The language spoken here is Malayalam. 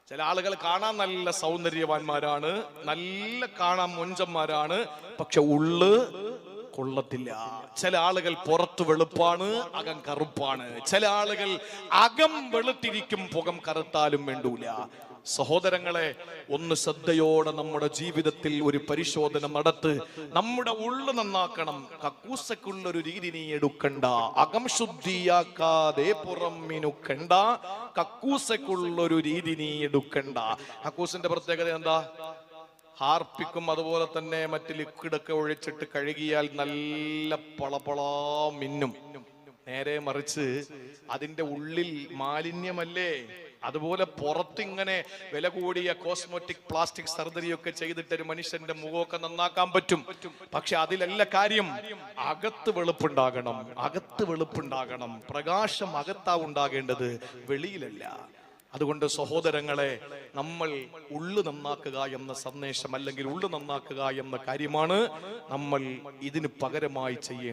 ചില ആളുകൾ കാണാൻ നല്ല സൗന്ദര്യവാന്മാരാണ്, നല്ല കാണാൻ മൊഞ്ചന്മാരാണ്, പക്ഷെ ഉള്ള് കൊള്ളത്തില്ല. ചില ആളുകൾ പുറത്ത് വെളുപ്പാണ്, അകം കറുപ്പാണ്. ചില ആളുകൾ അകം വെളുത്തിരിക്കും, പുകം കറുത്താലും വേണ്ടൂല. സഹോദരങ്ങളെ, ഒന്ന് ശ്രദ്ധയോടെ നമ്മുടെ ജീവിതത്തിൽ ഒരു പരിശോധന നടത്ത്. നമ്മുടെ ഉള്ളു നന്നാക്കണം. കക്കൂസക്കുള്ളൊരു രീതി നീ എടുക്കണ്ട. അകം ശുദ്ധിയാക്കാതെ പുറം മിനുക്കണ്ട. കക്കൂസക്കുള്ളൊരു രീതി നീ എടുക്കണ്ട. കക്കൂസിന്റെ പ്രത്യേകത എന്താ? ഹാർപ്പിക്കും അതുപോലെ തന്നെ മറ്റ് ലിക്വിഡൊക്കെ ഒഴിച്ചിട്ട് കഴുകിയാൽ നല്ല പളപളാ മിന്നും. നേരെ മറിച്ച് അതിന്റെ ഉള്ളിൽ മാലിന്യമല്ലേ. അതുപോലെ പുറത്തിങ്ങനെ വില കൂടിയ കോസ്മെറ്റിക് പ്ലാസ്റ്റിക് സർജറി ഒക്കെ ചെയ്തിട്ട് ഒരു മനുഷ്യന്റെ മുഖമൊക്കെ നന്നാക്കാൻ പറ്റും. പക്ഷെ അതിലല്ല കാര്യം. അകത്ത് വെളുപ്പുണ്ടാകണം, അകത്ത് വെളുപ്പുണ്ടാകണം. പ്രകാശം അകത്താ ഉണ്ടാകേണ്ടത്, വെളിയിലല്ല. അതുകൊണ്ട് സഹോദരങ്ങളെ, നമ്മൾ ഉള്ളു നന്നാക്കുക എന്ന സന്ദേശം, അല്ലെങ്കിൽ ഉള്ളു നന്നാക്കുക എന്ന കാര്യമാണ് നമ്മൾ ഇതിന് പകരമായി ചെയ്യേണ്ടത്.